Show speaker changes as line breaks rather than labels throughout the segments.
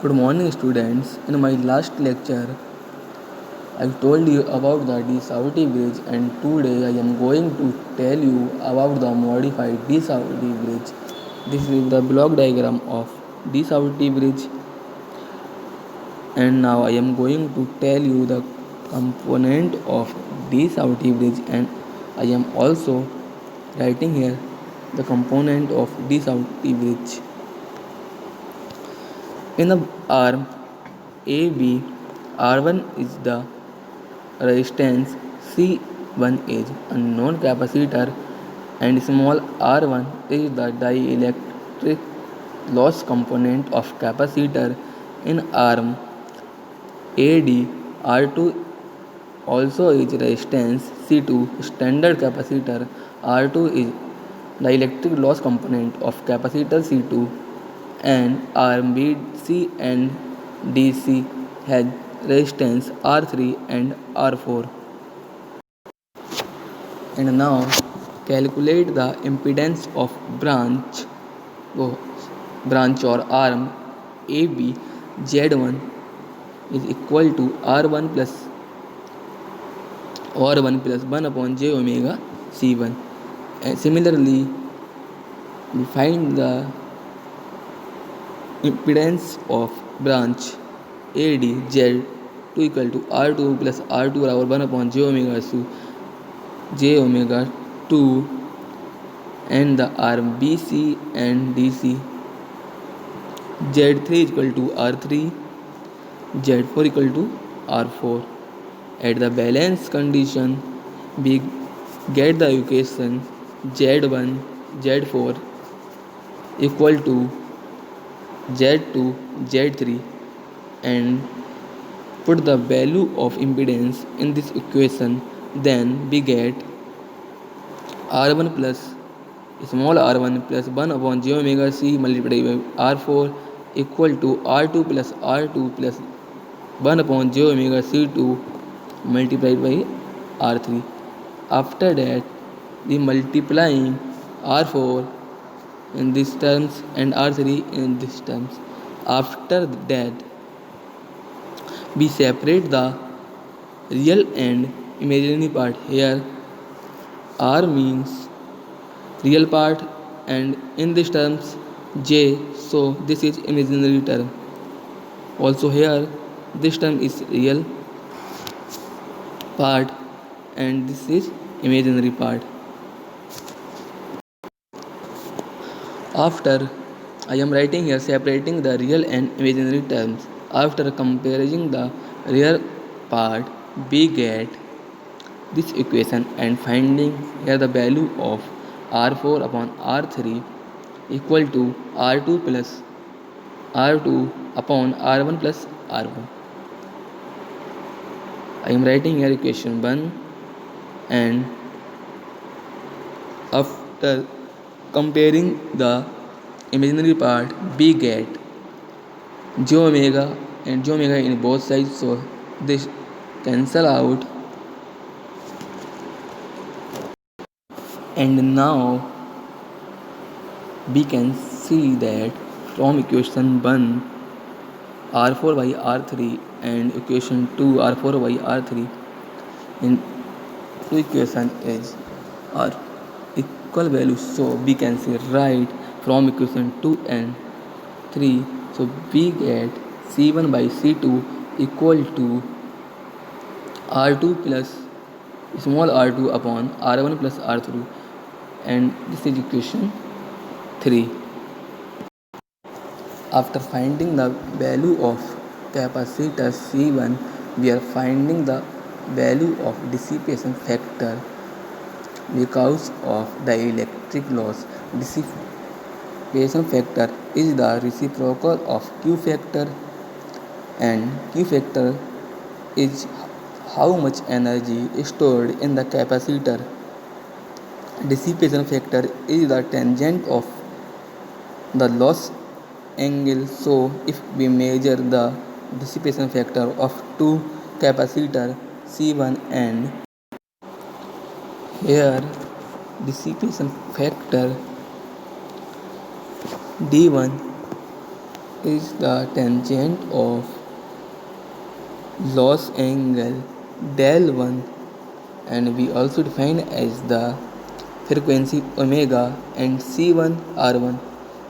Good morning, students. In my last lecture, I told you about the D-Sauti bridge, and today I am going to tell you about the modified D-Sauti bridge. This is the block diagram of D-Sauti bridge, and now I am going to tell you the component of D-Sauti bridge, and I am also writing here the component of D-Sauti bridge. In the arm AB, R1 is the resistance, C1 is a known capacitor, and small r1 is the dielectric loss component of capacitor. In arm AD, R2 also is resistance, C2 standard capacitor, R2 is dielectric loss component of capacitor C2, and arm B, C and DC has resistance R3 and R4. And now calculate the impedance of branch or arm AB. Z1 is equal to R1 plus 1 upon j omega C1. And similarly, we find the impedance of branch AD Z2 equal to R2 plus R2 over 1 upon j omega 2, and the arm BC and DC Z3 equal to R3, Z4 equal to R4. At the balance condition, we get the equation Z1 Z4 equal to Z2 Z3, and put the value of impedance in this equation. Then we get R1 plus small r1 plus 1 upon j omega c multiplied by r4 equal to r2 plus r2 plus 1 upon j omega c2 multiplied by r3. After that, we multiplying r4 in these terms and r3 in these terms. After that, we separate the real and imaginary part. Here r means real part, and in these terms j, so this is imaginary term. Also here this term is real part and this is imaginary part. After, I am writing here separating the real and imaginary terms. After comparing the real part, we get this equation and finding here the value of R4 upon R3 equal to R2 plus R2 upon R1 plus R1. I am writing here equation 1, and after comparing the imaginary part, we get j omega and j omega in both sides, so this cancel out. And now we can see that from equation 1 r4 by r3 and equation 2 r4 by r3, in two equation is are equal values, so we can say right from equation 2 and 3, so we get c1 by c2 equal to r2 plus small r2 upon r1 plus r3, and this is equation 3. After finding the value of capacitor C1, we are finding the value of dissipation factor because of the electric loss. Dissipation factor is the reciprocal of Q factor, and Q factor is how much energy is stored in the capacitor. Dissipation factor is the tangent of the loss angle. So if we measure the dissipation factor of two capacitor C1 and here dissipation factor D1 is the tangent of loss angle del 1, and we also define as the frequency omega and C1 R1,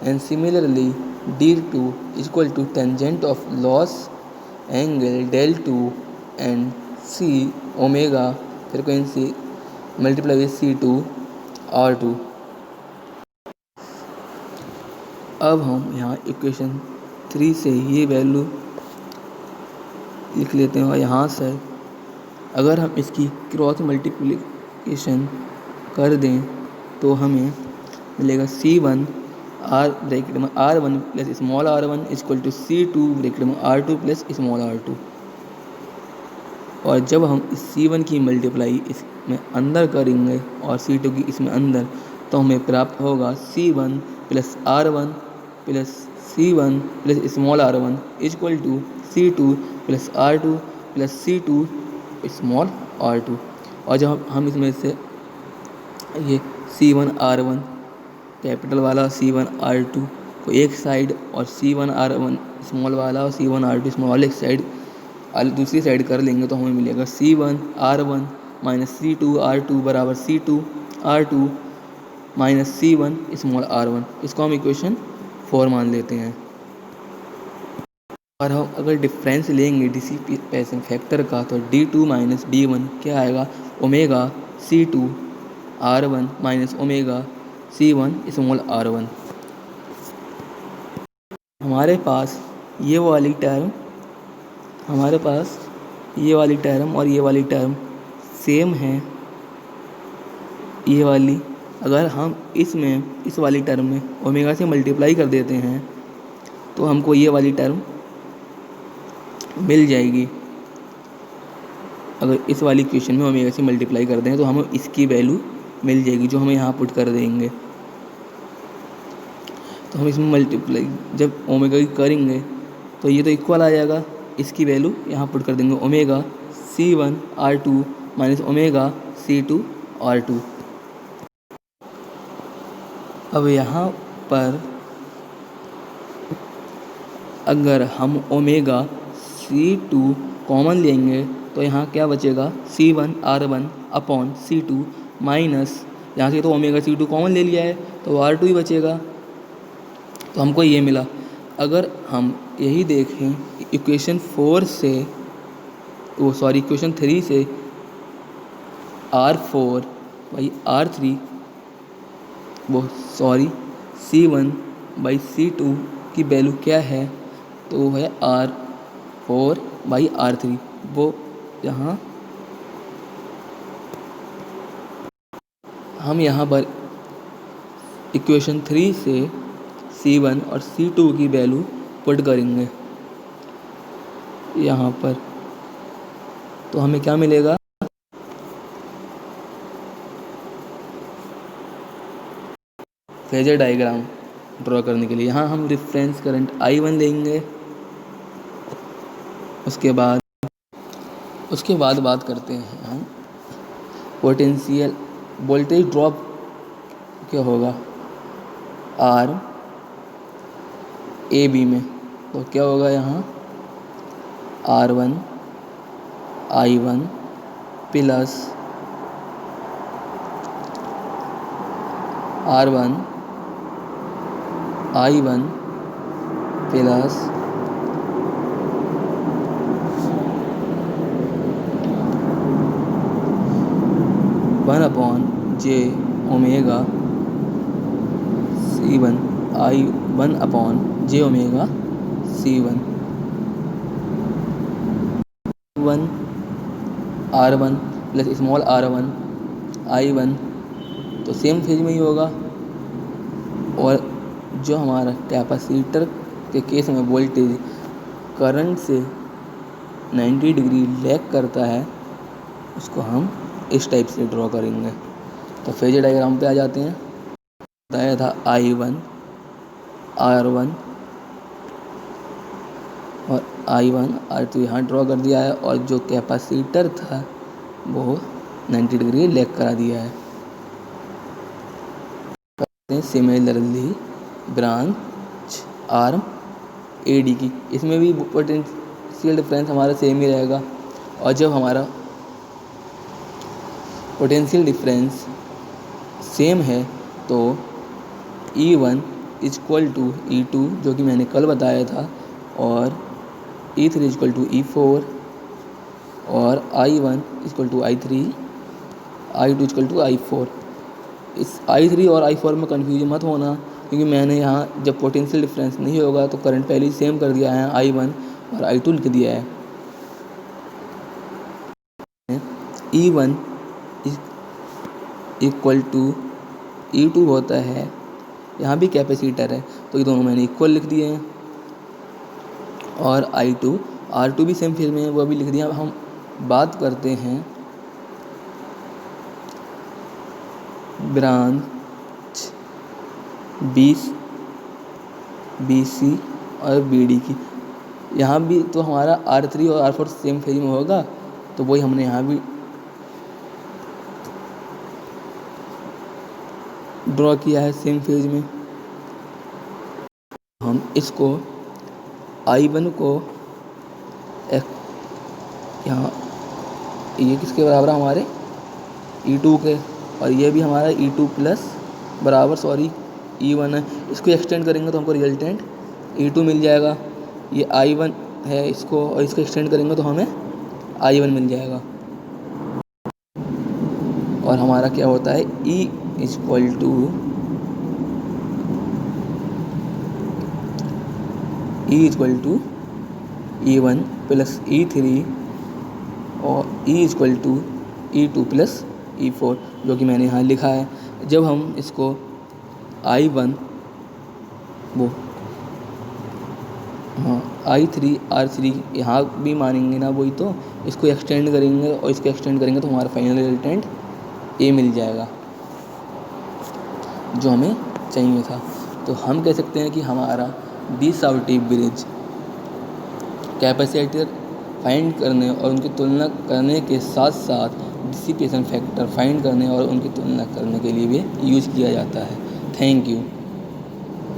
and similarly d2 is equal to tangent of loss angle del 2 and C omega frequency multiplied with C2 R2. अब हम यहाँ equation 3 से ये value लिख लेते हैं और यहाँ से अगर हम इसकी क्रॉस मल्टीप्लिकेशन कर दें तो हमें मिलेगा C1 आर ब्रैकेट में R1 plus small r1 equal to C2 bracket में R2 प्लस स्मॉल r2। और जब हम इस C1 की मल्टीप्लाई इसमें अंदर करेंगे और C2 की इसमें अंदर, तो हमें प्राप्त होगा C1 plus R1 plus C1 plus small r1 equal to C2 plus R2 plus C2 small r2। और जब हम इसमें से ये C1 R1 कैपिटल वाला C1 R2 को एक साइड और C1 R1 स्मॉल वाला और C1 R2 स्मॉल वाला एक साइड दूसरी साइड कर लेंगे तो हमें मिलेगा C1 R1 minus C2 R2 बराबर C2 R2 minus C1 small R1। इसको हम इक्वेशन 4 मान लेते हैं। और हम अगर डिफरेंस लेंगे डिसिपेशन फैक्टर का तो D2 माइनस D1 क्या आएगा, omega C2 R1 minus omega C1 small R1। हमारे पास ये वाली टर्म और ये वाली टर्म सेम है। ये वाली अगर हम इस वाली टर्म में ओमेगा से मल्टीप्लाई कर देते हैं तो हमको ये वाली टर्म मिल जाएगी। अगर इस वाली इक्वेशन में ओमेगा से मल्टीप्लाई कर दें तो हमें इसकी वैल्यू मिल जाएगी जो हमें यहाँ पुट कर देंगे। तो हम इसमें मल्टीप्लाई जब ओमेगा की करेंगे तो ये तो इक्वल आ जाएगा, इसकी वैल्यू यहाँ पुट कर देंगे omega C1 R2 minus omega C2 R2। अब यहाँ पर अगर हम ओमेगा C2 कॉमन लेंगे तो यहाँ क्या बचेगा, C1 R1 upon C2 minus यहाँ से तो ओमेगा C2 कॉमन ले लिया है तो R2 ही बचेगा। तो हमको ये मिला। अगर हम यही देखें इक्वेशन 3 से R4 by R3 C1 by C2 की वैल्यू क्या है, तो वो है R4 बाई R3। वो यहाँ हम यहाँ पर इक्वेशन 3 से C1 और C2 की वैल्यू पुट करेंगे यहाँ पर, तो हमें क्या मिलेगा, फेजर डायग्राम ड्रॉ करने के लिए यहाँ हम रेफरेंस करंट I1 लेंगे। उसके बाद बात करते हैं हम पोटेंशियल वोल्टेज ड्रॉप क्या होगा R AB में, तो क्या होगा यहाँ R1 I1 plus R1 I1 plus one upon J omega C1 I1 upon J omega C1 R1 plus small R1 I1 तो सेम फेज में ही होगा। और जो हमारा कैपेसिटर के केस में वोल्टेज करंट से 90 डिग्री लैग करता है उसको हम इस टाइप से ड्रॉ करेंगे। तो फेजर डायग्राम पे आ जाते हैं। बताया था I1 R1 और I1 R2 यहाँ ड्रॉ कर दिया है और जो कैपेसिटर था वो 90 डिग्री लैग करा दिया है। Similarly branch arm A D की, इसमें भी पोटेंशियल डिफरेंस हमारा सेम ही रहेगा। और जब हमारा पोटेंशियल डिफरेंस सेम है तो E1 is equal to E2 जो कि मैंने कल बताया था, और E3 is equal to E4, और I1 is equal to I3, I2 is equal to I4। इस I3 और I4 में कन्फ्यूजन मत होना, क्योंकि मैंने यहाँ जब पोटेंशियल डिफरेंस नहीं होगा तो करंट पहले ही सेम कर दिया है, I1 और I2 लिख दिया है। E1 इक्वल टू E2 होता है, यहाँ भी कैपेसिटर है तो ये दोनों मैंने इक्वल लिख दिए हैं, और I2 R2 भी सेम फेज में है, वो भी लिख दिया। अब हम बात करते हैं ब्रांच BC और BD की। यहाँ भी तो हमारा R3 और R4 सेम फेज में होगा, तो वही हमने यहाँ भी ड्रॉ किया है सेम फेज में। हम इसको I1 को यहाँ, ये किसके बराबर है हमारे E2 के, और ये भी हमारा E2 प्लस बराबर E1 है। इसको एक्सटेंड करेंगे तो हमको रिजल्टेंट E2 मिल जाएगा। ये I1 है, इसको और इसको एक्सटेंड करेंगे तो हमें I1 मिल जाएगा। और हमारा क्या होता है, E equal to E1 plus E3 और E equal to E2 plus E4 जो कि मैंने यहाँ लिखा है। जब हम इसको I1 I3 R3 यहाँ भी मानेंगे ना, वही तो इसको एक्सटेंड करेंगे और इसको एक्सटेंड करेंगे तो हमारा फाइनल रिजल्टेंट A मिल जाएगा जो हमें चाहिए था। तो हम कह सकते हैं कि हमारा डी साउटी ब्रिज कैपेसिटर फाइंड करने और उनकी तुलना करने के साथ साथ डिसिपेशन फैक्टर फाइंड करने और उनकी तुलना करने के लिए भी यूज़ किया जाता है। Thank you.